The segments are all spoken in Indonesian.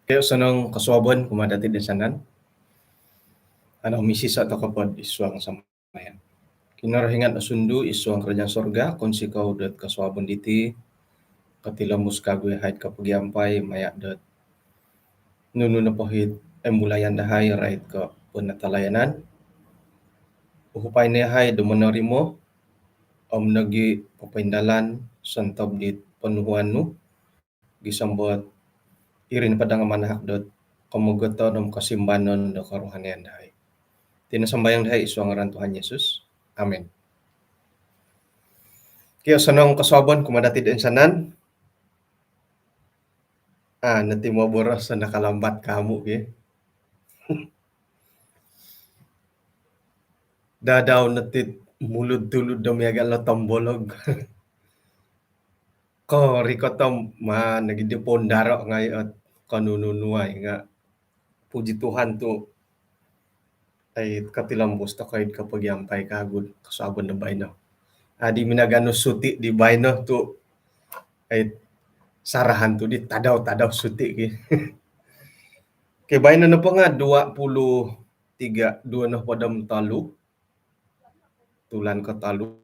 Kayo sanang kasuaban kumadati din sanan, ano misi sa takapod iswang samayan. Kinarahingan asundu iswang kerajaan sorga, konsi kau dat kasuaban diti, katilamus kagwe hait kapagiampay, maya dat nunu na pohit embulayan dahay rait ka penatalayanan, uhupay ni hay dumanarimo, nagi papaindalan, santab dit panuhuan nu, gisambot irin padang manahak dot kamugato ng kasimbanon do karuhanian dahay. Tinasambayang dahay iswa ngaran Tuhan Yesus. Amen. Kaya sanong kasabon kumadati din sanan, nanti mo boros sa nakalambat kamu ke. Dadaw natit mulud tulud do miyaga lo tombolog. Ko rikotom nagidipon daro ngayon kanununuay nga puji Tuhan tu ay katilambos ta kahit kapag yampay kagud kasabon na bayno. Adi minagano suti di bayno tu ay sarahan tu di tadaw suti ke. Kay bayno na po nga 23 dua na padam talu tulan ka talu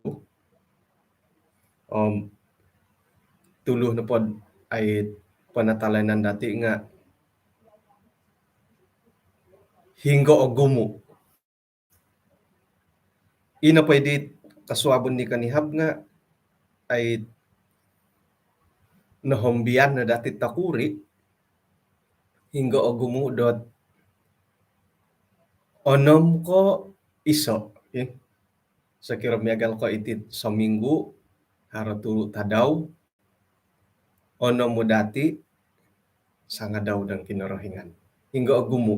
tuluh na pod ay panatalanan dati nga hinggo o gumo. Ina pwede kasuabon ni kanihab nga ay nahombian na dati takuri hinggo o gumo dot onom ko iso. Okay? Sa kiramiagal ko itit sa minggu haratu tadaw onom mo dati sanga daw ng kinarahingan. Hinggo o gumo.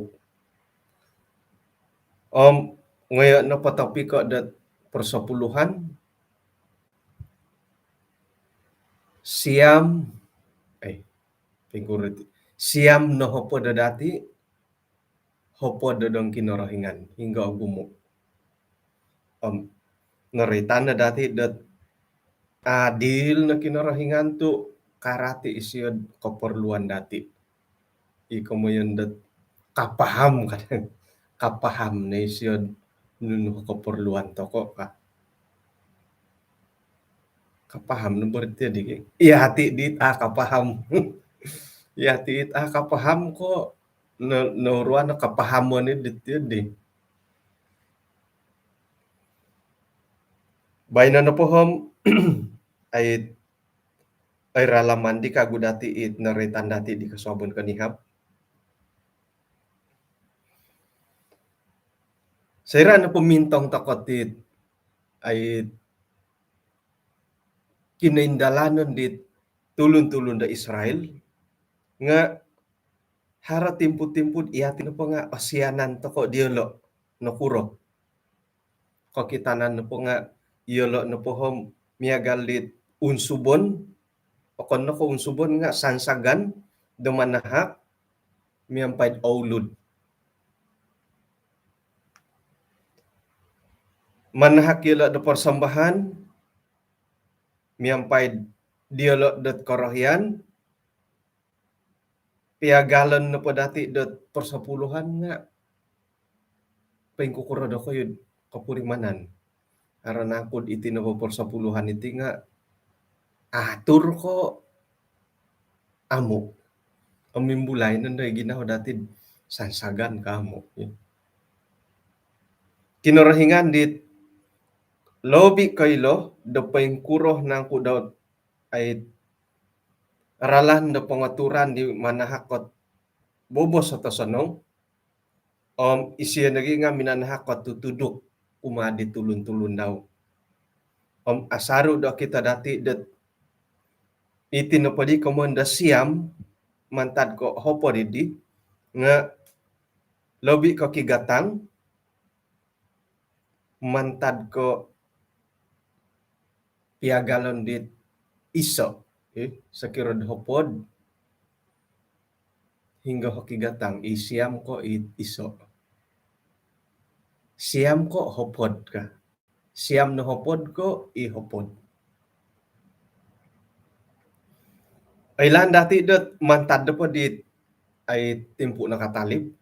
Ngayon na patapi ko dat persapuluhan Siam no hopo da dati hopo dodong kinarahingan hingga gumo. Naritan na dati dat adil na kinarahingan tu karati isyod keperluan dati. Iko mo yun dat kapaham kan. Kapaham na isyod nunu keperluan toko ka. Kapaham na berarti di. Iya hati dit kapaham. Iya hati dit kapaham ko no ruan na kapahamon ni dit di. Bayna na pohom ay ralaman di kagudati it naritan dati di kasobon kanihab. Sira na pumintong takotit ay kinaindalanon dit tulun-tulun da Israel nga hara timpud-timpud iyatin na po nga asyanan toko diolo no kuro. Kakitanan na po nga iolo na po hom miagalit unsubon o kono ko unsubon nga sansagan dumanahak miyampay aulud. Manahak iolo da persambahan miyampay diolo dat korohyan piagalon na po dati dat persapuluhan nga pengkukuro da ko yun kapurimanan. Aranakod iti na po persapuluhan iti nga atur ko amo.Amimbulay nanday ginawa dati sansagan ka amo. Kinarahingan dit lobi kaylo da pengkuroh nang kudaw ay aralan da pangaturan di manahakot bobos sa tasanong isiya nagi nga minanahakot tutudok umadi tulun-tulun daw. Asaru da kita dati dat itinapadi komanda siam mantad ko hopo didi nga lobi ko kigatang mantad ko piagalon dit iso. Okay? Sa kirod hopod hingga hokigatang isiam ko iso. Siam ko hopod ka. Siam na hopod ko ihopod. Ailan dati dot mantad po dit ai timpu na katalib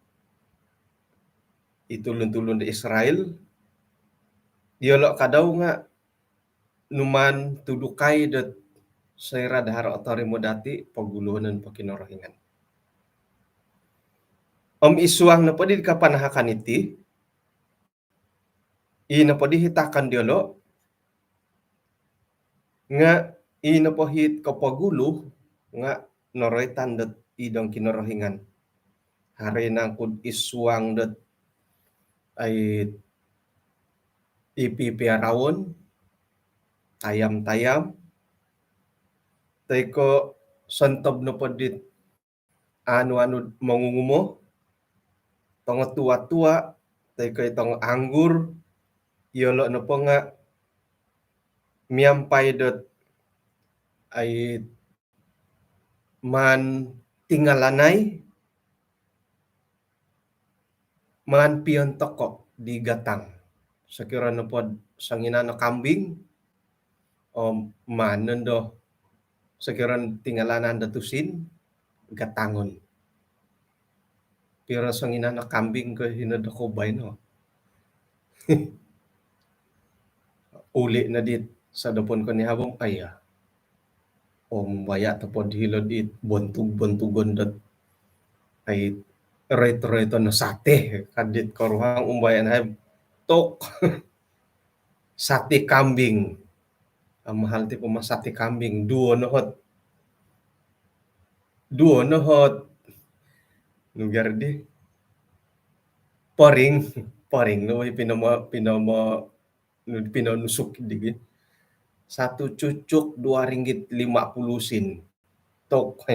itulun-tulun di Israel diolok kadau nga numan tudukai det saira dahar otori modati pagulunan pakinorohingan. Om isuang na pwede kapanahakan iti, ina pwede hitakan diolok, nga ina po hit kapagulo, nga noroitan dat idong kinorohingan. Hari nang kud isuang dat ay ipipiarawon, tayam-tayam, tay ko santob na pwede anu-anu mangungumo, tongo tua-tua, tay ko itong anggur, iolo na po nga miyampay dat ay man tingalanay, man piyon toko di gatang. Sakira na po sangina na kambing, o man nando sakira tingalanan datusin, gatangon. Pero sangina na kambing ko hinadakobay no. Uli na dit sa dapon ko ni habong aya. Baya tapod hilod it bontug-bontugon dat ay reto-reto na sate kadit koruhang umbayan ay tok sate kambing. Ang mahal ti pumasate kambing duo nohot lugar di paring no pinanusuk digi. Satu cucuk 2 ringgit 50 sen. Tok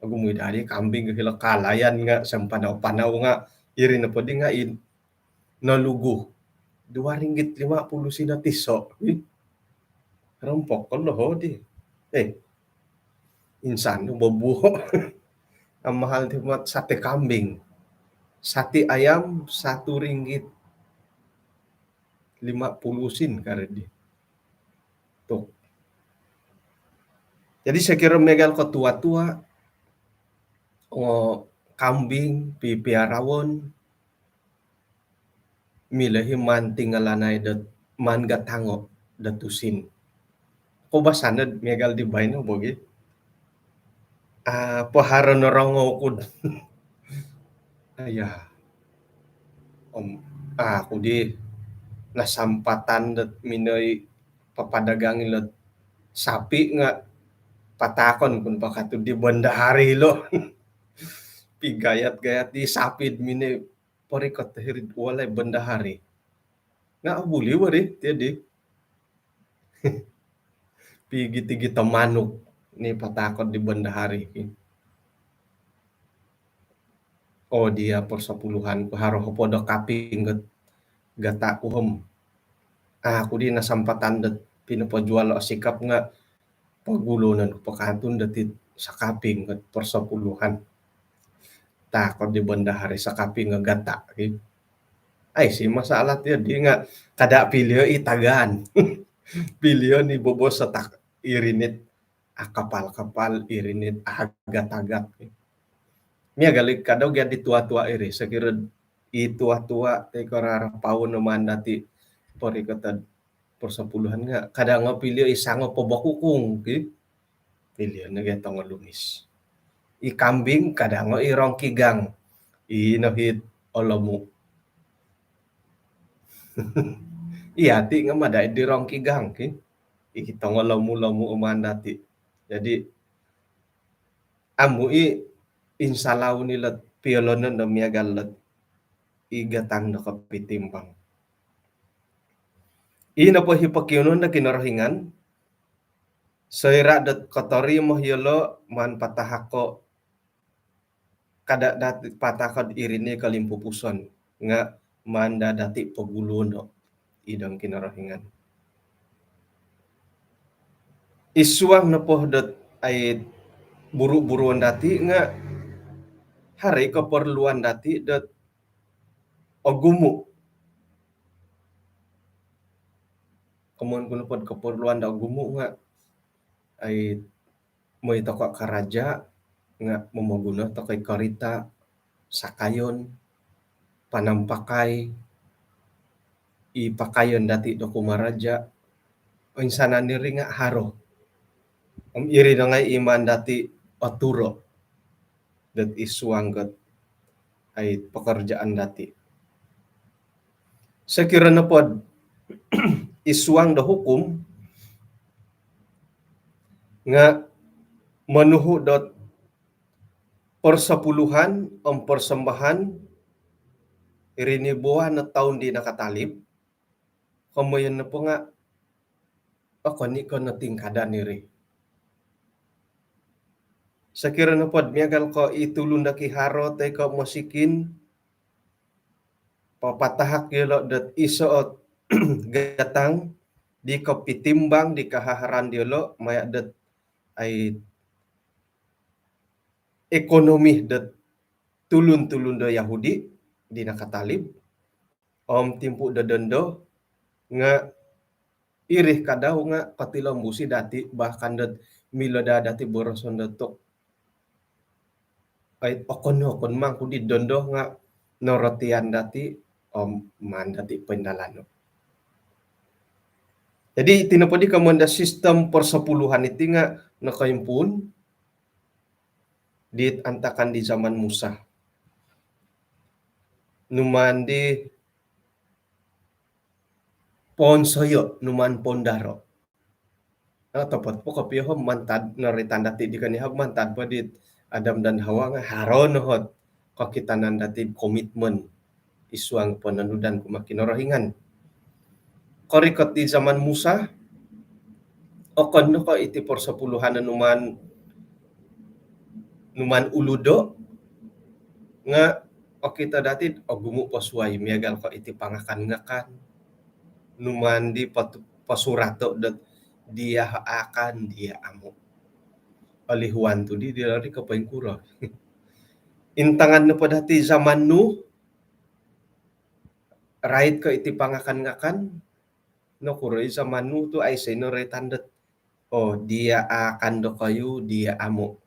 agumuy dali kambing hila kalayan nga sampanaw-panaw nga iri na pwede nga nalugo. 2 ringgit 50 sen na tiso. Rampok ko loho di. Insan no babuho. Ang mahal di mat sate kambing. Sate ayam 1 ringgit 50 sen karedi. Tok. Jadi saya kira megal ko tua-tua o kambing pipiarawon milahi man tingalanay dat man gatango datusin. Ko basanad megal di bay no bogi. Paharo na rongo kud. Aya. Ako di nasampatan dat minoy papadagang ilot sapi nga patakon kun pakatud di bandahari lo. Pigayat-gayat di sapid mini parikot hirid walay bandahari. Nga abuli wari tiyadi. Pigi-tigi manuk ni patakot di bandahari. O dia persepuluhan ko haro hopodo kaping gata kuhom. Ako di nasampatan dat pinapajual o sikap nga pagulunan ko pakantun datit sa kaping gat persepuluhan. Takot di bandahari sa kaping nga gata. Ay si masalah tiyo di nga kada pilyo itagaan. Pilyo ni bobos sa irinit akapal-kapal irinit agat-agat. Miya galig kadaw gyud di tua-tua iri sakira itua-tua tay kararapaw naman dati parikotad persepuluhan nga kada nga pilyo isango pabakukong pilyo na getong nga lumis. Ikambing kada nga irong kigang inahit olamu. Iyati nga maday di rong kigang ikitong olamu-lamu uman dati. Jadi amui insalaw nila piolonan na miyagalat igatang na kapitimbang. Ina po hipakyunon na kinarahingan saira dat kotori mo hiyolo man patahako kada dati patakad irini kalimpupuson nga manda dati pagulono idang kinarahingan. Isuang na po dat ay buru-buruan dati nga hari keperluan dati dat ogumu. Kemudian kunupod keperluan da ogumu nga ay mo ito ka karaja nga mamaguna to kay karita, sakayon, panampakai, ipakayon dati do kumaraja, o insana niri nga haro. Iri na nga iman dati oturo, dat iswanggat ay pekerjaan dati. Sekira na pod, iswang da hukum, nga manuhu dot persepuluhan ang persembahan rinibuan na taon di nakatalib, kamayan na po nga, ako ni ko na tingkada niri. Sekira na pod, miyagal ko itulun da kiharo, tay ko masikin, papatahak yelo dat isoot gatang, di ko pitimbang, di kahaharan yelo, maya dat ay ekonomi dat tulun-tulun do Yahudi, di nakatalib, om timpu da dendo, nga irih kadaw nga katilang busi dati, bahkan dat milada dati boroson datok, ay okon mang kudi dondo nga norotian dati, om man dati pendalano. Jadi tinapodi kamanda sistem persepuluhan itu nga nakaimpun di antakan di zaman Musa. Numan di ponsoyo, numan pondaro. Tepat po kapiho mantad naritan dati di kanihab mantad pa di Adam dan Hawa nga haron hot kakitanan dati komitmen isuang penanudan kumakinorohingan. Korikot di zaman Musa, okon no ko iti persepuluhan na numan uludo, nga o kita dati o gumu pasuay miyagal ko iti pangakan ngakan, numan di pasurato dat dia akan dia amo. Alihuan tu di lari kapain kura. Intangan na pa dati zaman nu, right ko iti pangakan ngakan, no kuroy zaman nu tu ay sinoretan dat, oh dia akan do kayo, dia amo.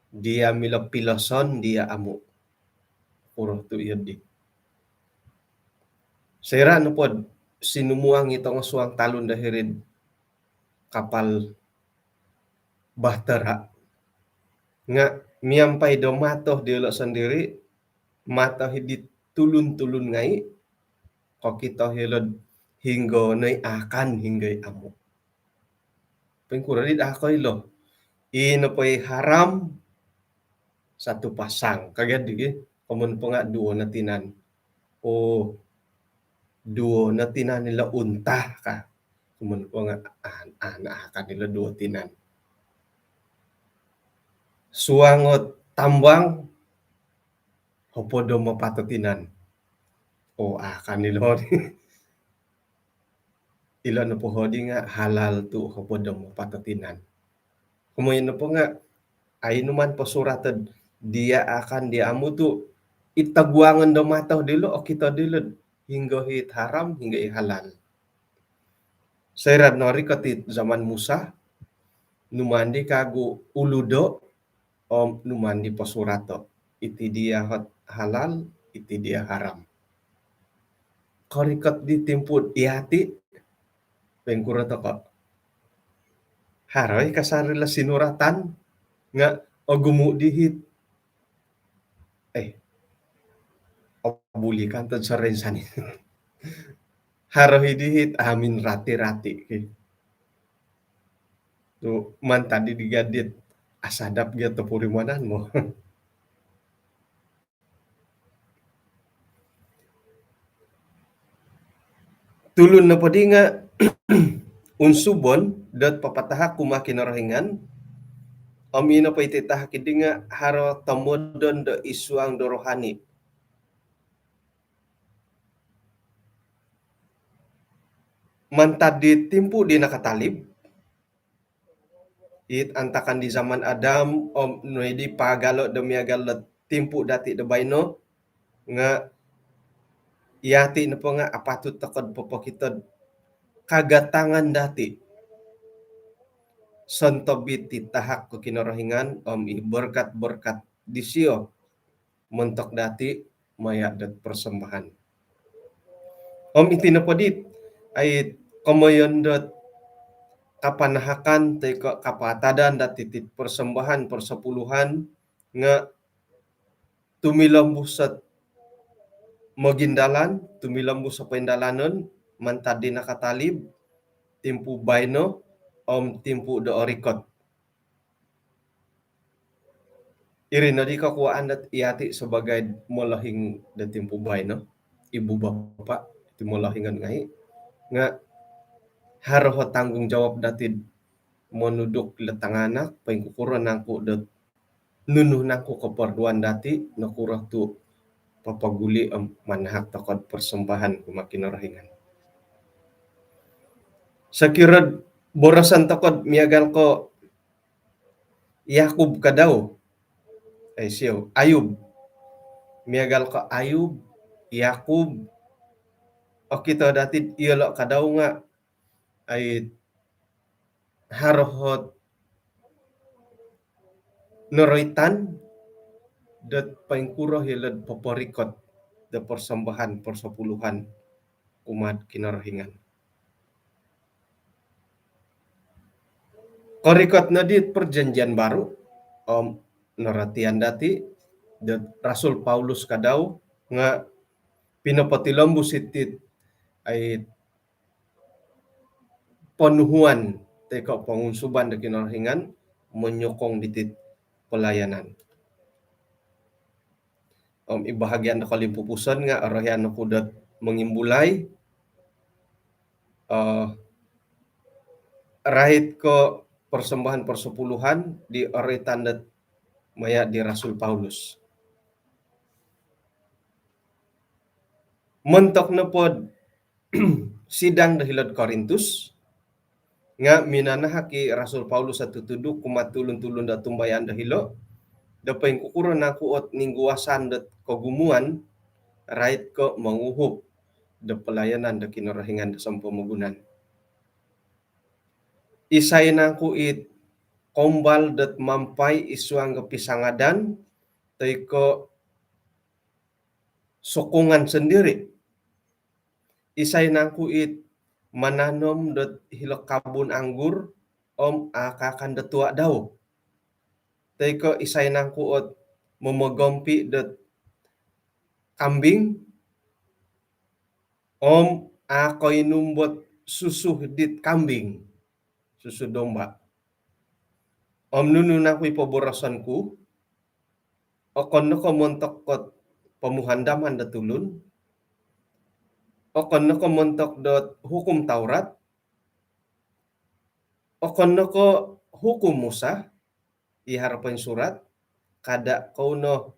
Dia milopiloson, dia amo. Puro tu yun di. Sera no pod, sinumuang itong suang talon dahirin kapal bahtera. Nga miyampay do matoh diolo sendiri, matoh hidi tulun-tulun ngai, kok kita hilod hinggo noy akan hinggay amo. Pengkuradit ako ilo. Ino po'y haram satu pasang. Kagad di, kumun po nga duo na tinan. O duo na tinan nila unta ka. Kumun po nga akan nila duo tinan. Suangot tambang, hopodo mapatotinan. O akan nila ilan na po hodi nga halal tu hopodo mapatotinan. Kumuyin na po nga, ay naman pasuratad, dia akan dia amo tu itaguangan do mataw dilo o kita dilo hingga hit haram hingga halal. Sayrad nori katit zaman Musa, numandi kagu uludo o numandi pasurato. Iti dia halal, iti dia haram. Karikat di timput iati, pengkurata ka. Haroy kasarila sinuratan, nga o gumu dihit. Bulikan tad sa rensan. Haroy dihit amin rati-rati. So, man tadi digadit asadap gitu purimanan mo. Tulun na padi nga unsubon dat papatahak kumakinarahingan, amina pa ititahak idi nga haro tamodon do isuang do rohani. Mantad di timpu di nakatalib, it antakan di zaman Adam om noedi pagalo demiagal timpu dati de baino nga iati na po nga apatut takod po kita kagatangan dati Sontobit tahak ke kinorohingan i berkat-berkat disio mentok dati maya dat persembahan. Itinapodit ay komoyon dot kapanahakan teko kapatadan dat titit persembahan persepuluhan nga tumilambuh sa magindalan, tumilambuh sa pendalanon, mantadi nakatalib, timpu baino, timpu do orikot. Irina di kakuaan dat iati sebagai molahing da timpu baino, ibu bapak, ti molahingan ngai, nga haroh tanggung jawab datid monuduk letang anak, pengkukuran nangku dat nunuh nangku keperluan dati, nakurah tu papaguli manahak takod persembahan kumakin rahingan. Sakira borosan takod miagal ko Yakub kadaw ay siyo Ayub miagal ko Ayub Yakub o kita dati iyalo kadaw nga ay harohot noroitan dat paingkuro hilad paparikot da persembahan persepuluhan umat kinarahingan. Korikot na dit perjanjian baru naratian dati dat Rasul Paulus kadaw nga pinapatilambu sitit ay penuhuan teko pangunsuban da kinarahingan menyokong ditit pelayanan. Ibahagian da kalimpupusan nga arahian na kudat mengimbulai rahit ko persembahan persepuluhan di oritan dat maya di Rasul Paulus. Mentok na pod sidang dahilad Korintus nga minanahaki Rasul Paulus at tutuduk kumatulun-tulun da tumbayan dahilo dapain kukuron na kuot ningguasan dat kagumuan right ko manguhub da pelayanan da kinarahingan da sampamagunan. Isay na kuit kombal dat mampai isuang kepisangadan tay ko sokongan sendiri. Isay na kuit mananom dat hilok kabun anggur akakan datua daw. Tay ko isay na kuot memagompi dat kambing akoy numbot susu dit kambing, susu domba. Nunu na ko'y paborosan ko, okon na ko montok kot pamuhandaman da tulun, okon na ko montok dot hukum Taurat, okon na ko hukum Musa, iharapan surat, kada kau no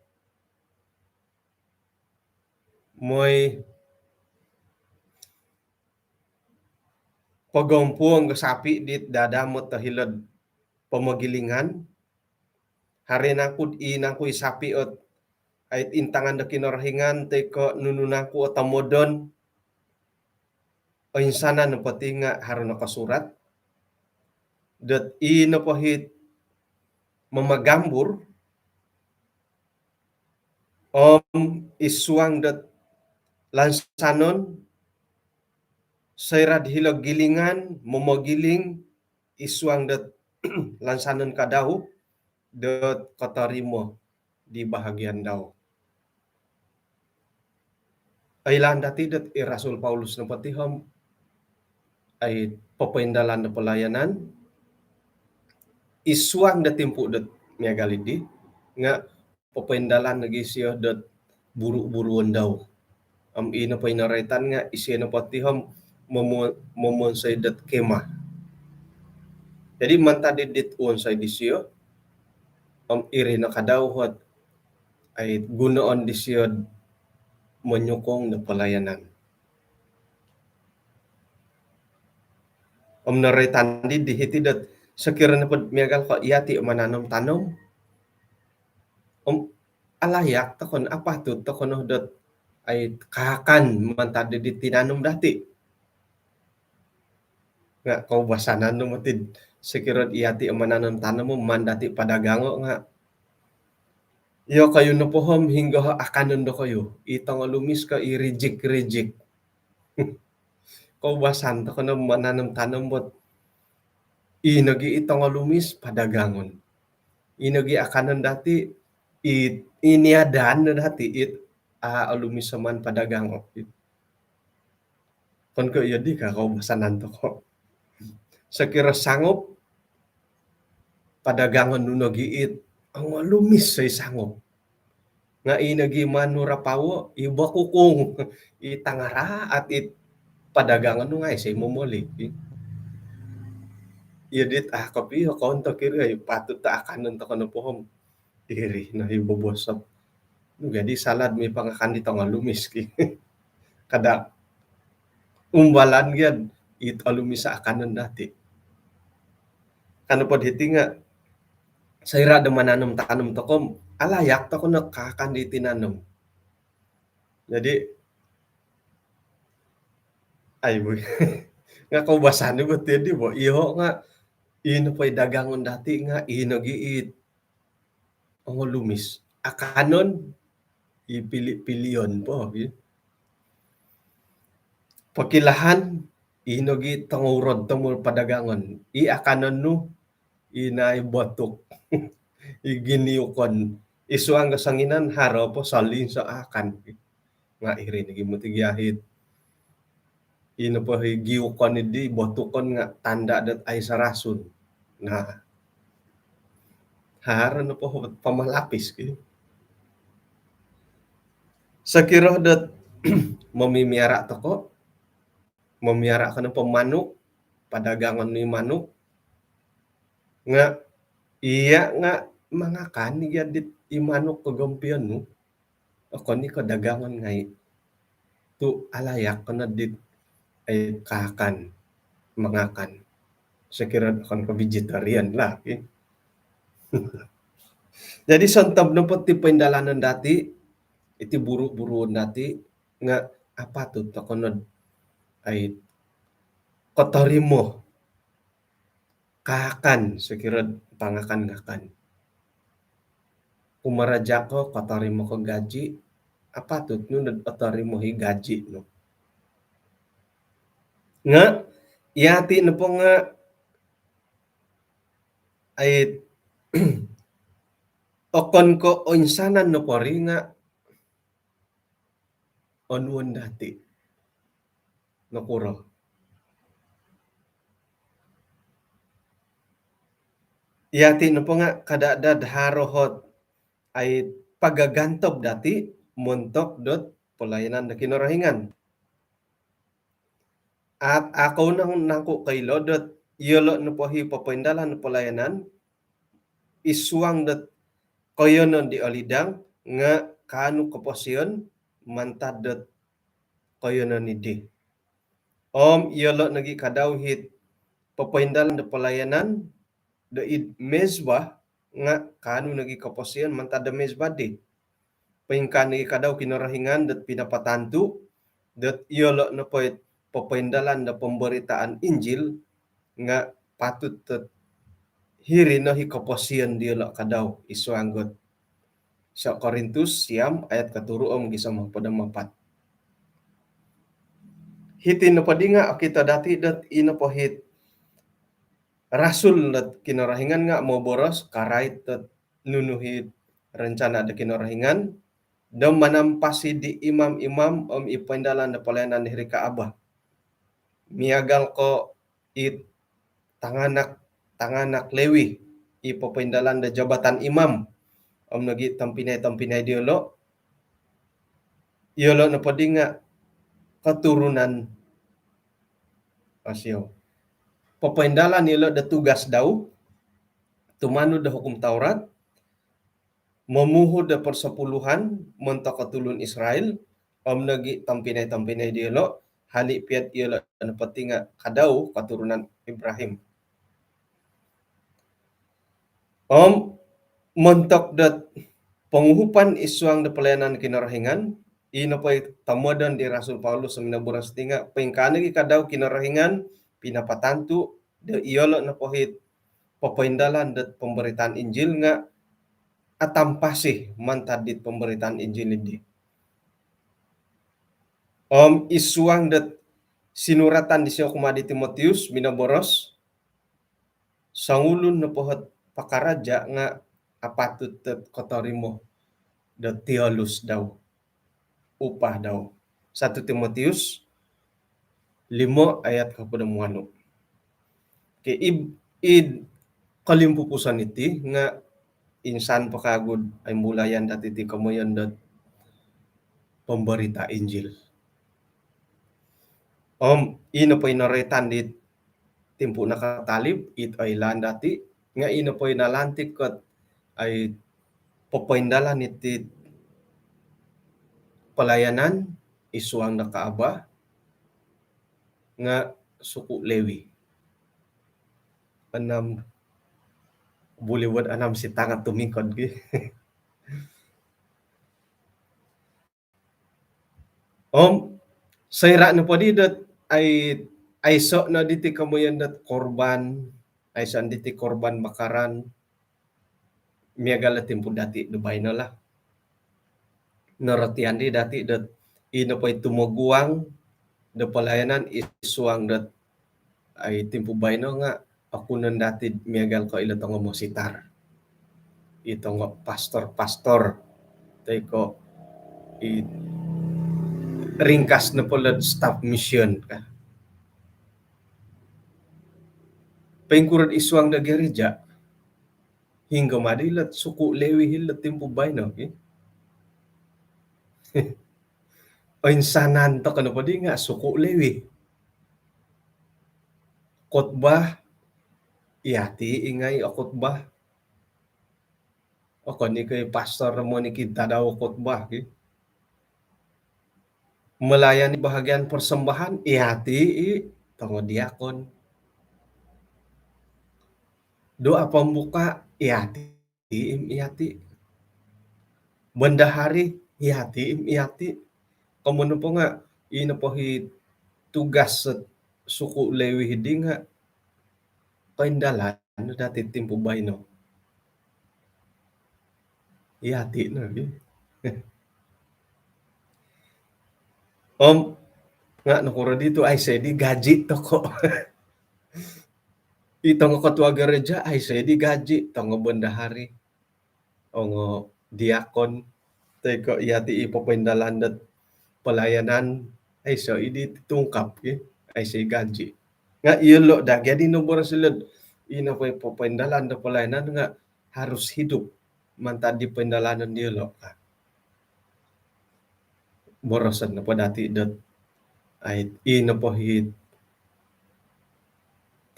moy pagompuang sapi dit dadamot tahilad pamagilingan, hari nakud inangku isapi ot ait intangan da kinarahingan teko nununaku otamodon o insana na pati nga haron nakasurat dat inapahit mamagambur isuang dat lansanon sayrad hilag gilingan mamagiling isuang dat lansanon kadaw dat katarimo di bahagian daw. Ailan dati dat Rasul Paulus na patiham ay papaindalan na pelayanan isuang da timpu dat miagalidi nga papaindalan lagi siya dat buru-buruan daw. Ina pa inaraitan nga isya na patiham momonsay dat kema. Jadi mantadidit unsay disyo iri na kadawhot ay gunoon disyo menyokong na pelayanan. Naraitan di hitidat sekiranya pod miagal ko iati mananom tanom alayak takon apa tu takon dot ay kakan mantadi di tinanong dati nga kau basanan no matid Sekirot iati mananam tanamo mandati padagango nga. Yo kayo na pohom hingga akanon do kayo. Itang alumis ka i-reject. Kaubasan to na mananam tanam bot. Inagi itang alumis padagangon. Inagi akanon dati iniadan na dati alumis saman padagango. Kon ko iya di ka kaubasanan to ko. Sekira sangop padagangon nuno giit ang alumis say sangop. Nga inagi manura pawo iba kukung itangara at padagangan no nga say momoli. Yadit kapi konto kiri patut ta akanon to kono pohom. Iri na ibobosop. Jadi salad may pangakan dito nga lumis ki. Kada umbalan yan it alumis sa akanon dati. Kano pod hiti nga sayra da mananam tanam to kom alayak to ko nakakan di tinanam. Jadi ay boy. Nga kaubasan ni betul di bo iho nga ino pa'y dagangon dati nga inagiit ang lumis. Akanon ipili-piliyon po. Pakilahan inogi tangurod tamul padagangon. Akanon no inay botok. Iginiukon. Isuang kasanginan haro po salin sa akan. Nga irin nagimutigyahit. Ino po giukon di botukon nga tanda dat ay sarasun. Na haro na po pamalapis. Sekira dat mamimiara to ko. Mamiara ka ng pamanok. Padagangan ni manok. Nga iya nga mga kanig dit imanok kagampian no. Ako ni kadagangan ngay. Tu alayak ka na dit ay kakan. Mangakan. Sekira akan ka vegetarian lah. Jadi santab na po tipindalanan dati. Iti buru-buruan dati. Nga apa to ako na ay kotorimo. Kakan. Sekira pangakan-ngakan. Umaraja ko, kotorimo ko gaji. Apa to? Nung kotorimo hi gaji. No? Nga, yati na po nga ay okon ko onsanan no po rin nga onwon dati. Nakuro. Yati na po nga kadadad harohot ay pagagantob dati montok dot pulayanan na kinurahingan. At ako nang nangko kay lodot yolo na po hi papaindalan na pulayanan isuang dot koyonon di olidang nga kanu kaposyon mantad dot koyonon ni di. Yolo nagi kadawhit papaindalan na pulayanan da mezbah nga kanu nagi kaposyon mantad da mezbah di. Pahingkan nagi kadaw kinurahingan dat pinapatantu dat yolo na po papaindalan na pemberitaan Injil nga patut hiri no hikaposyon diyolo kadaw isuanggot sa Korintus siyam ayat katuruom gisam padamapat. Hitin na padi nga kita dati dat ino po hit rasul dat kinurahingan nga mo boros karait dat nunuhit rencana da kinurahingan daw manampasi di imam-imam ipaindalan na palayanan ni Rika Abah. Miagal ko tanganak Lewi ipapaindalan da jabatan imam nagi tampinay diolo na padi nga katurunan asyo. Papaindalan nila da tugas daw tumano da hukum Taurat mamuhod da persepuluhan montok katulun Israel nagi tampinay diolo hali piat ila na pati nga kadaw katurunan Ibrahim. Montok dat panguhupan isuang da pelayanan kinarahingan ino pa tamodan di Rasul Paulus sa minaburas tinga pengkanagi kadaw kinarahingan pinapatantu da iyolo na pohit papaindalan dat pemberitaan Injil nga atam pasih mantadit pemberitaan Injil ini. Isuang dat sinuratan di siya kumadi Timotius minaboros sangulun na pohat pakaraja nga apatut tet kotorimo dat teolus daw upah daw. 1 Timotius 5 ayat kapadamuano. Kay id kalimpupusan iti nga insan pakagud ay mulayan dati ti kamoyan dat pemberita Injil. Ino po inaretan dit timpo nakatalib it ay lan dati nga ino po inalantik kat ay papaindalan iti pelayanan isuang nakaaba nga suku Lewi. Anam buliwad anam si tangat tumingkod gi. Sayra na po di dat ay so na diti kamoyan dat korban ay saan diti korban makaran miagala timpo dati dubay na la. Naratian di dati dat ino pa tumuguang da pelayanan isuang dat ay timpo bay no nga ako nun dati miagal ko ilo tongo mo sitar. Ito nga pastor. Tay ko ringkas na pala staff mission ka. Pengkurad isuang da gereja hingga madilat suku Lewi hilat timpo bay no. O insanan to kano pa di nga suku Lewi. Kotbah iyati ingay o kotbah. O kani kay pastor mo ni kita daw kotbah. Melayani bahagian persembahan iyati tongo diakon. Doa pembuka iyati. Bendahari iyati. Kamu po nga ino po tugas sa suku Lewi hidi nga paindalan no dati timpo bay no. Iyati no. Nga nakura dito ay di gaji to ko. Itong ketua gereja ay di gaji tong bendahari. O diakon teko iyati ipapaindalan dat pelayanan ay idi tungkap ay gaji. Nga ilo da jadi nomor silid ina pa ipapaindalan da pelayanan nga harus hidup mantadi pendalanan dia lo. Borosan na po dati dat ay ino po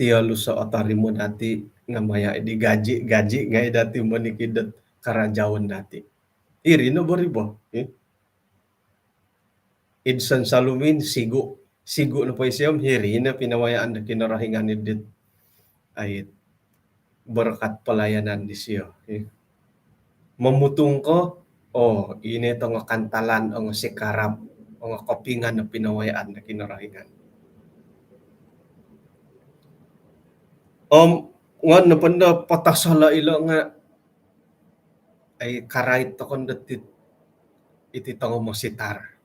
tialus sa otarimo dati nga maya di gaji nga dati manikidat karajawan dati. Iri no boribo. Idsan salumin sigo na po isiyam hiri na pinawayaan na kinarahingan dit ay berkat pelayanan di siyo. Memutong ko ini to nga kantalan o nga sikarap o nga kopingan na pinawayaan na kinarahingan. Nga napanda patasala ilo nga ay karait to kon datit iti tango mo sitar.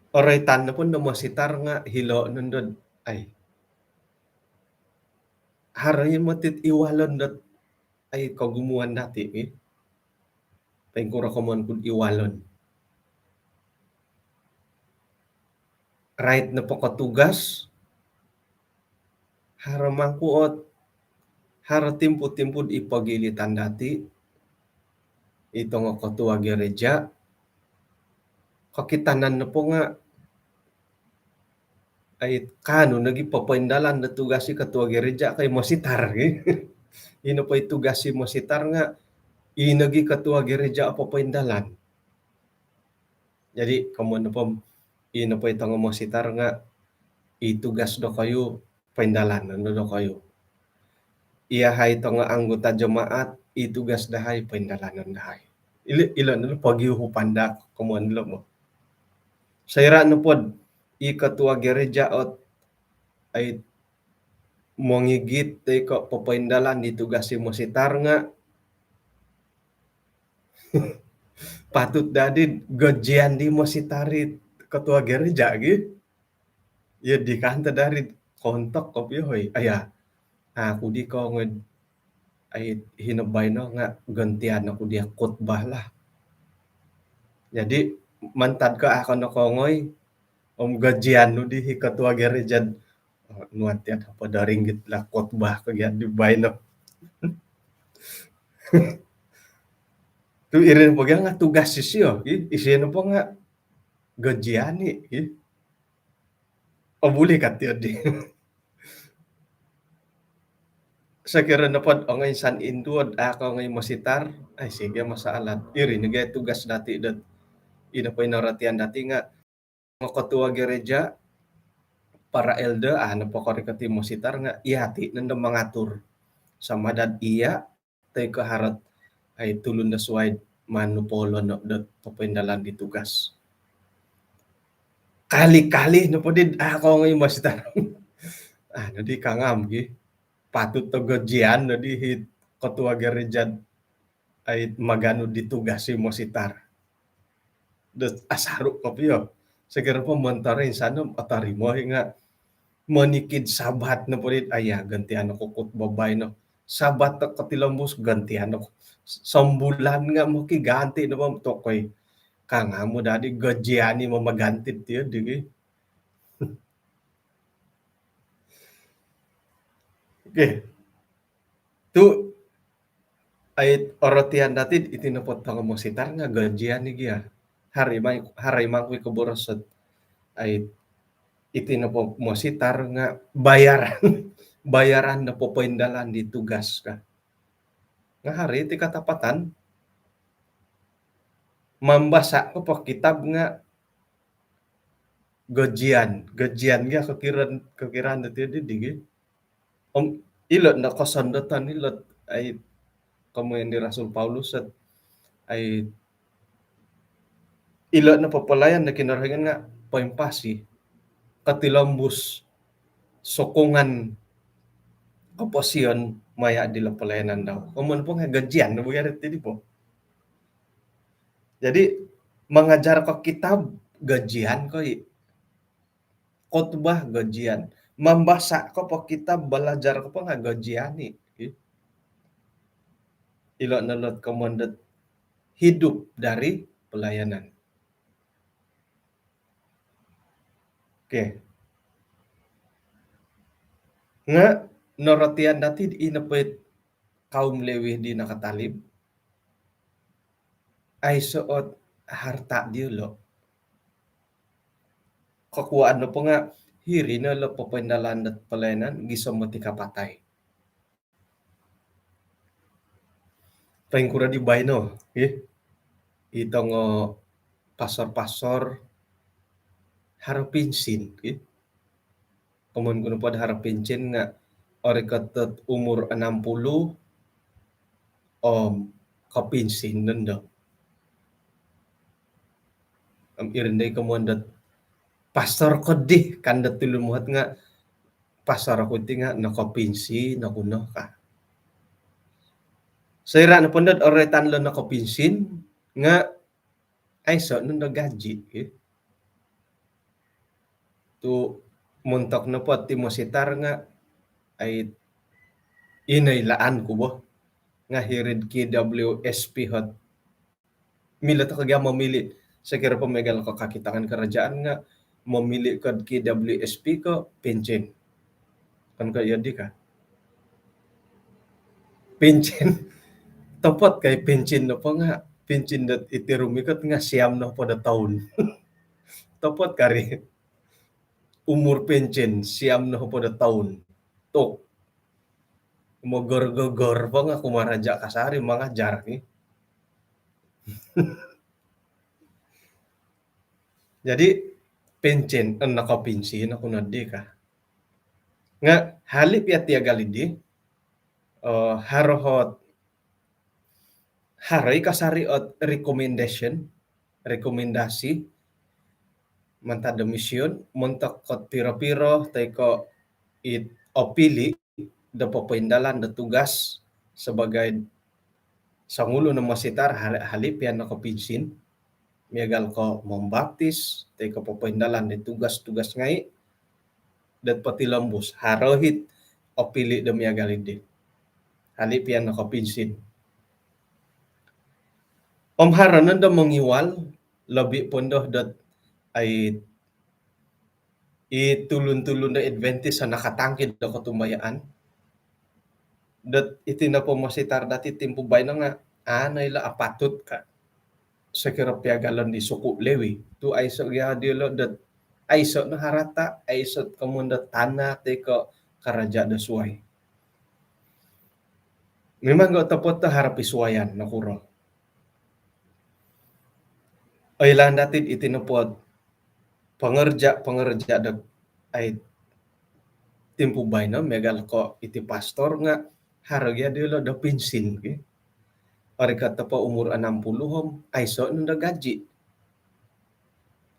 Oraitan na po na mo sitar nga hilo nundod ay harayin matit iwalon dat ay kagumuan dati Pengkura komon kun iwalon. Right na po katugas haramangkuot haratimpo-timpo ipagilitan dati ito nga ketua gereja kakitanan na po nga ay kano nagipapaindalan na tugasi ketua gereja kay mositar. Ino pa itugasi mositar nga inagi ketua gereja papaindalan. Jadi kamu na po ino pa itong mositar nga itugas do kayo paindalan ano do kayo. Iya hay to nga anggota jemaat itugas dahay paindalanan dahay. Ilan no pagihupan da kumuan lo mo. Sayra no pod ketua gereja ot ay mongigit teko pepaindalan ditugasi mositar nga patut dadi gajian di mositarit ketua gereja gitu. Ya di kanta dari kontak kopi hoy aya aku di ko nged ay hinabay no nga gantian ako dia khotbah lah. Jadi mantad ka ako no kongoy om gajian no di ketua gereja nuatian apa daringgit lah khotbah ko ya di bay no. Tu irin po nga tugas sisyo isino po nga gajian ni o buli ka tiyo di. Sa kira na pod ongay san induod ako ngay masitar ay sige masalat iri nagay tugas dati dat ina po inaratian dati nga mga ketua gereja para elder napokori ka ti mositar nga ihati nanda mangatur sama dad iya tay kaharat ay tulun da suway manupolo no dat papindalan di tugas. Kali-kali no po din ako ngay masitar. No di kangam gi patut to gajian no di ketua gereja ay magano ditugasi mo sitar. Dat asaro ko piyo. Siguro po montarin sana atari mo nga manikid sabat na po rin aya gantian ako kut babay no. Sabat na katilambos gantian ako. Sambulan nga mo kiganti na mo tokoy. Kanga mo dadi gajiani mo magantit tiyo digi. Okay. Tu ay orotian dati itinapot pa mo sitar nga gajian ni giya. Harimang ko'y kaborosot ay itinapo mo sitar nga bayaran bayaran na po paindalan di tugas ka. Nga hari ti katapatan mambasa ko po kitab nga gajian nga kakiran dati di ilot na kasandatan ilot ay kamuyan ni Rasul Paulus at ay ilot na papalayan na kinarahingan nga paimpasi katilambus sokongan oposisyon maya di la palayanan daw. Kumun po nga gajian na buyari tidi po. Jadi mengajar ko kitab gajian ko khotbah gajian. Membasa ko po kitab belajar ko po nga gajian ni. Ilo nalot komandat hidup dari pelayanan. Oke. Nga norotian dati inapit kaum lewi di nakatalib ay suot harta diyo lo. Kakuan no po nga hiri na lo papaindalan at palayanan giso mo ti kapatay. Pangkura di bay no. Itong pasor-pasor harapinsin. Kumun kuno po harapinsin nga ori katat umur 60 kapinsin nando. Am irinday kamundat pastor ko di kandat tulumuhat nga pastor ako ti nga nakapinsi nakuno ka. Sayra na pundat oretan lo nakapinsin nga ay so nung nagaji. Tu muntok na po ti mositar nga ay inailaan ko bo nga hirid KWSP hot. Mila to kagya mamili sa kira po megal ko kakitangan karajaan nga mamili ko KWSP ko pension. Kan ka yadi ka. Pension. Topot kay pension na po nga. Pension dat itirumikot nga siyam na po na taon. Topot kari. Umur pension siyam na po na taon. Tok. Magor-gogor pa nga kumaraja kasari mga jar ni. Jadi pension ang nakapinsin ako na di ka. Nga halip ya tiya galidi harohot haray kasariot rekomendasi mantada misyon montok kot piro-piro tay ko opili da popeindalan da tugas sebagai sangulo na masitar halipian na kapinsin miagal ko membaptis te ko popeindalan de tugas-tugas ngai dat pati lembus harohit opili da miagal ide halipian na kapinsin om haranan da mengiwal lebih pondoh dat ay itulun-tulun da Adventist sa nakatangkid da katumbayaan dat iti na po masitar dati timpo bay na nga anay la apatut ka sa kirapiagalan di suku lewi tu ay so lo dat ay so na harata ay so kamunda tanah te ko karaja da suway memang go tapot ta harap isuwayan na kuro ay lan datin itinupod pangerja da ay timpo bay na megal ko iti pastor nga haragya dilo da pensil ke pare kata pa umur 60 ay so nunda gaji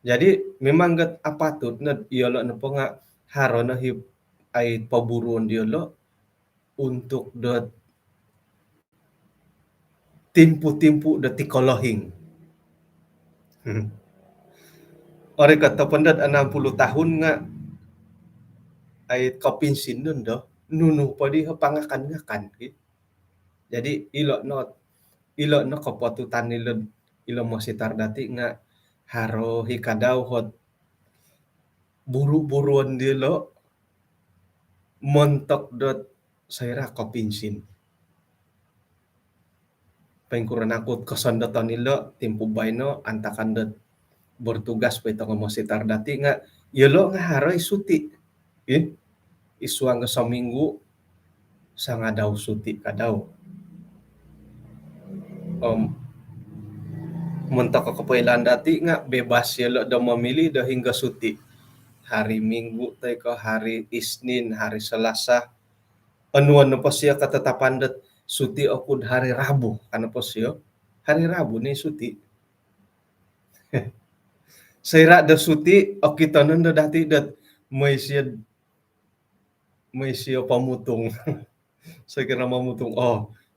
jadi memang gat apatut na iyolo na po nga haro na hip ay paburuan diolo untuk dot timpu-timpu da tikolohing ore kata pendat 60 tahun nga ay kapinsin nun do nunu pa di pangakan ngakan jadi ilo no kapatutan nilo ilo masitar dati nga haro hikadaw hot buru-buruan dilo montok dot sayra kapinsin pengkuran akut kesondotan nilo timpu bayno antakan dot bertugas pa ito masitar dati nga yelo nga haro isuti isuang nga sa minggu sanga daw suti kadaw mentok kapailan dati nga bebas yelo daw mamili daw hingga suti hari Minggu tay ko hari Isnin hari Selasa ano pa siya katatapan dat suti okud hari Rabu ano pa siya hari Rabu ni suti sayra da suti o kita nun da dati dat may siya pamutung sa kira mamutung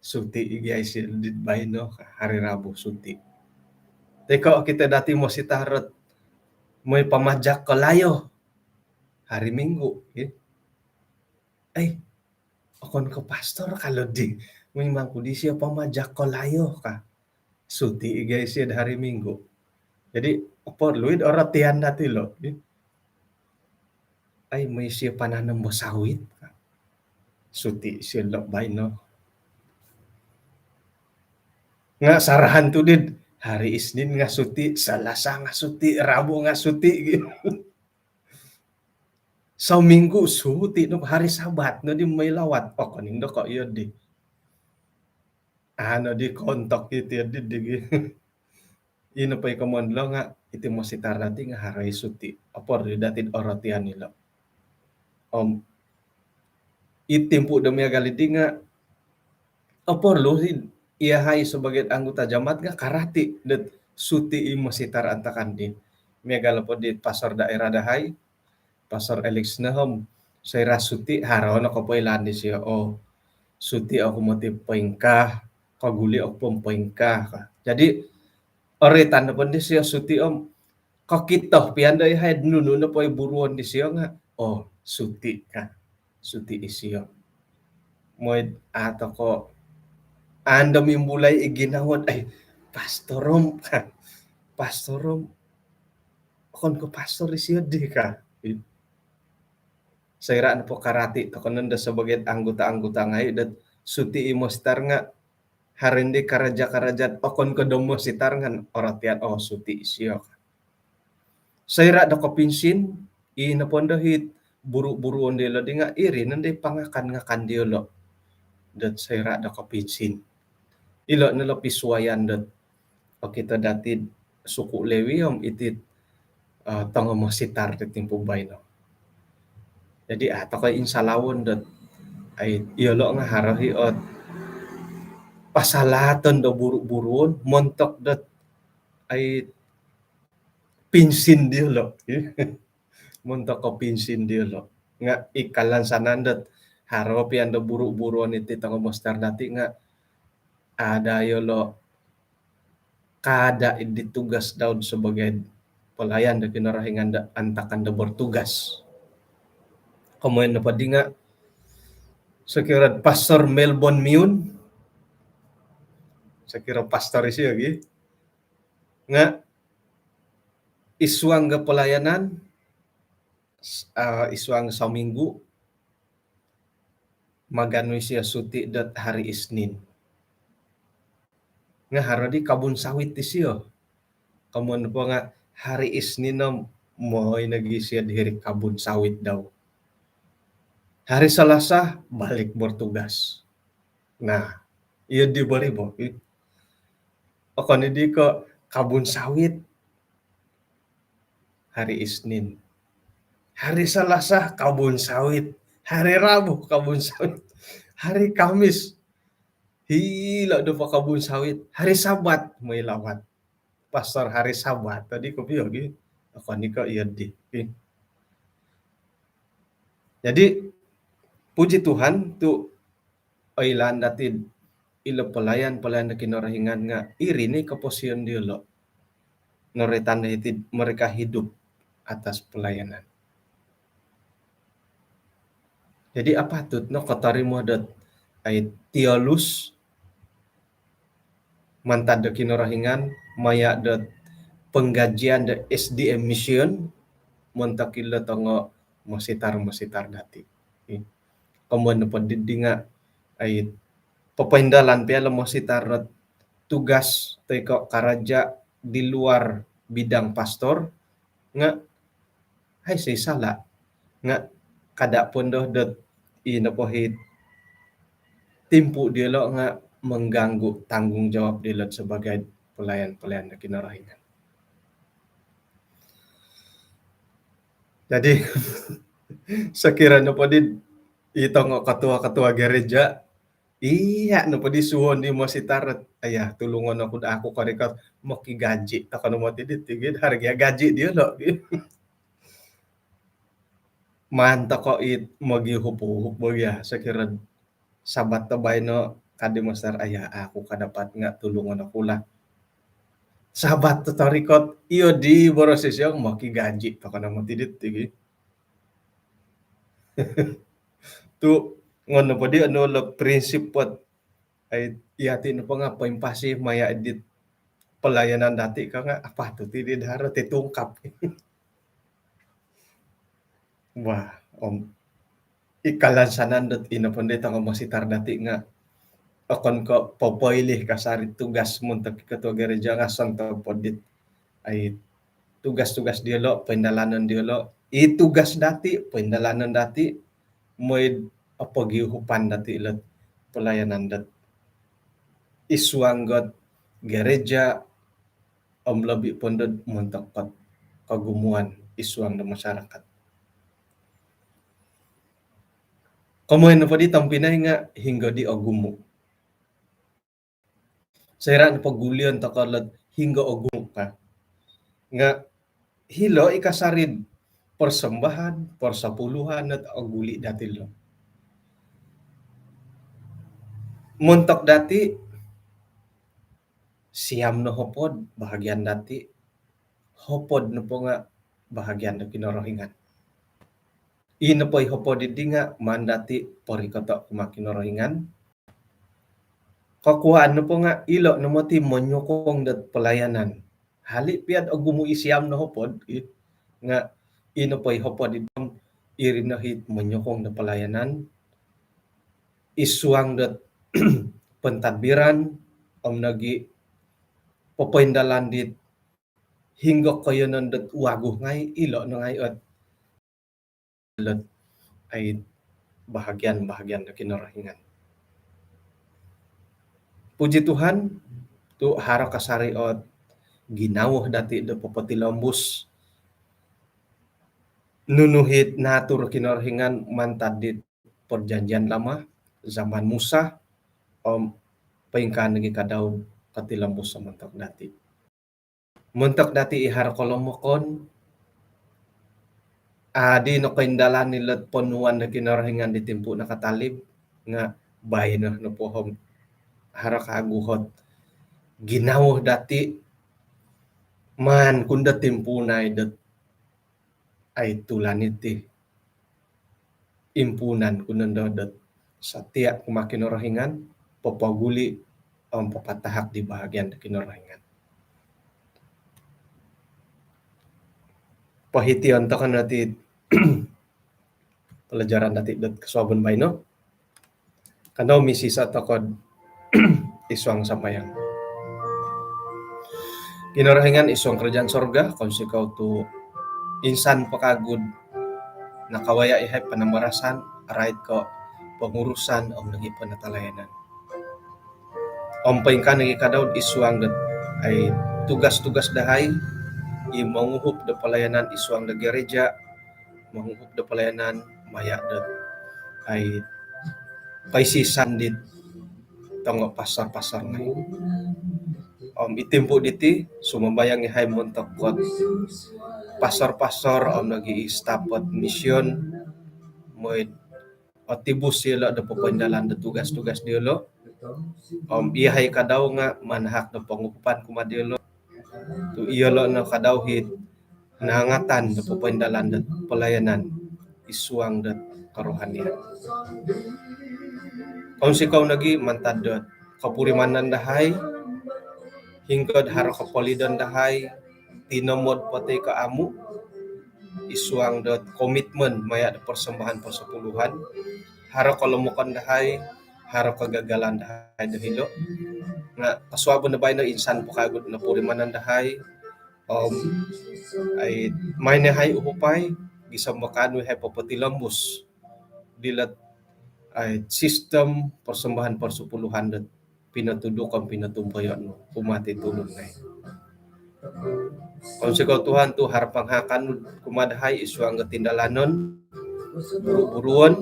suti igay siya ditbay no hari Rabu suti teka kita dati mo si tarot may pamajak kalayo hari Minggu ay akon ko pastor kalau di may mangkudi siya pamajak kalayo ka suti igay siya hari Minggu jadi por luid oratian dati lo ay may siya pananam sawit suti siya labay no nga sarahan tu din hari Isnin nga suti Selasa nga suti Rabu nga suti sa Minggu suti no hari Sabat no di may lawat kaning do ko yun di ano di kontak iti di ino pa'y kamonlo nga iti mo sitar dati nga haray suti apor di datin oratian nila itimpo dami galiti nga apor lo iyahay sebagai anggota jamaat nga karati dat suti imo sitar antakan din megal po di pasar daerah dahay pasar Alex Nahom saya suti haraw na kapoilan di siya suti ako motipengka kaguli ako pempengka jadi oritan na po di siya suti kakitoh pianday hay nuno na po buruan di siya nga suti ka suti isiyo mo ato ko andam yung mulay iginawad ay pastorom akon ko pastor isiyo di ka sayra na po karati to kanon da sebagai anggota-anggota ngay dat suti imo star nga harindi karaja-karajat akon ko domo sitar nga oratian suti isiyo sayra da kapinsin inapondohit buru-buruan dilo di nga iri nanday pangakan nga kandilo dat sayra da kapinsin ilo nila piswayan dat kita dati suku lewi itit tango mo sitar da timpo bay no jadi ato kay insalawon dat ay ilo nga harahi ot pasalaton da buru-buruan montok dat ay pinsin dilo montok ko pinsin dilo nga ikalan sanandet harap yan da buru-buruan iti tango master dati nga ada yo lo kada ditugas daw sebagai pelayan da kinarahingan da antakan da bertugas. Kemudian na padi nga sekira Pastor Melbourne Miun, sekira pastor isi lagi nga isuang ga pelayanan isuang sa minggu magano siya suti dat hari Isnin. Nga harodi kabun sawit ti siya. Kamun po nga hari Isnin na mo'y nag-isya diri kabun sawit daw. Hari Selasa balik bertugas. Nah, iya di bari mo. O kan di ko kabun sawit hari Isnin. Hari Selasa kabun sawit. Hari Rabu kabun sawit. Hari Kamis hila do pa kabun sawit. Hari Sabat may lawat. Pastor hari Sabat tadi ko biyo gi. Ako ni ko iya di. Jadi puji Tuhan tu ailan datid ilo pelayan na kinarahingan nga iri ni kaposiyon dia lo. Noretan hitid mereka hidup atas pelayanan. Jadi apa tut no katarimo dat ay tiolus mantad da kinarahingan maya dat penggajian da SDM mission montakila tongo masitar dati. Kemudian padidinga ay papaindalan piala masitar tugas teko karaja di luar bidang pastor nga ay say sala nga kada pondo dot inapohit timpu dia lo nga mengganggu tanggung jawab dia sebagai pelayan-pelayan na kinarahingan. Jadi sekiranya po din itong katua-katua gereja iya no po di suwon di mo si tarat ayah tulungan ako karikat makigaji takano mo tidit tigid harga gaji dia lo manta ko it magihupo ya sekira sabat tabay no kadi master ayah aku kadapat nga tulungan ako lah sabat to tarikot iyo di borosesyo makigaji takano mo tidit tigid tu ngono po di ano lo prinsip pot ay iyatin po nga paimpasi maya edit pelayanan dati ka nga apa to tidid haro titungkap. Wah om ikalan sanandot inapondeta nga masitar dati nga akon ko popoilih kasarit tugas muntak ketua gereja nga santo podit ay tugas-tugas dia lo pendalanan dia lo tugas dati pendalanan dati moy apagihupan dati ilat pelayanan dat isuanggot gereja om lebih pondot muntak kagumuan isuang da masyarakat. Kamuhin na po di tampinay nga hingga di agumo. Sayra na paggulian takalat hingga agumo ka. Nga hilo ikasarid persembahan, persapuluhan at aguli dati lo. Muntok dati siam na hopod bahagian dati hopod na po nga bahagian na kinarahingan. Ina po hopod di nga mandati porikoto kumakinarahingan. Kakuhaan na po nga ilo na mati monyokong dat pelayanan. Hali piad agumo isiam na hopod nga ino po hopod itong irinahit monyokong na pelayanan. Isuang dat pentadbiran om nagi papaindalan dit hingga kayo nandat waguh ngay ilo na ngay at ay bahagian-bahagian na kinarahingan. Puji Tuhan tu haro kasari ot ginawah dati da papatilambus nunuhit natur kinarahingan mantadit perjanjian lama zaman Musa om paingkan lagi kadaw katilambus sa mentok dati. Mentok dati ihar kolomokon Adi no kaindalan nilat ponuan na kinarahingan di timpo nakatalib nga bay no pohom hara kaaguhot ginawh dati man kunda timpunay dat ay tulanit ti impunan kunanda dat satia kumakinarahingan papaguli ang papatahak di bahagian da kinarahingan. Pahition to kan nati pelajaran dati dat kaswabon bay no. Kanaw misisa to kod iswang samayang. Kinarahingan iswang kerajaan sorga kung sikaw tu insan pakagud nakawaya ihay panambarasan right ko pengurusan om lagi panatalayanan. Om paingkan lagi kadaw iswang dat ay tugas-tugas dahay manguhup da pelayanan iswang da gereja, manguhup da pelayanan maya dat ay paisisan dit tonggo pasar-pasar ngay. Itimpo diti sumambayang ihay montok kot pasar-pasar lagi stapot misyon moy otibus sila da papandalan da tugas-tugas diolo. Ihay kadaw nga manhak da pangukupan kumadilo tu iyolo na kadaw hit nangatan da papandalan da pelayanan iswang da karohanian. Kung sikaw nagi mantadot kapurimanan dahay hingkod haro kapolidan dahay tinomod pati kaamu iswang dot komitmen maya da persembahan persepuluhan haro kalumukan dahay haro kagagalan dahay dahilo nga kaswabon na bay na insan pakagod na purimanan dahay ay may nahay upay gisam makano hay papatilambos dilat ay sistem persembahan persepuluhan dat pinatudukan pinatumpayan kumati tulong na. Kung sikaw Tuhan tu harapang hakan kumadahay iswang tindalanon buru-buruan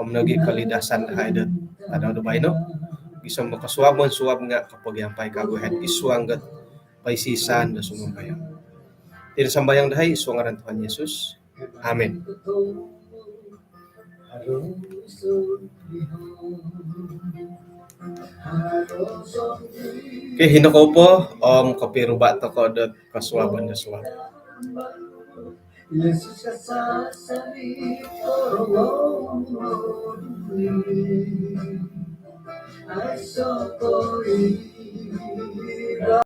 nagi kalidasan dahay dat adaw da bay no gisam makaswabon suwab nga kapag yampay kaguhen iswang gat paisisan da sumambayang. Tinasambayang dahay iswang aran Tuhan Yesus. Amen. Okay, hinakaw po kapiruba to ko dot kaswaban da swab. Yesus kasasari ay sokori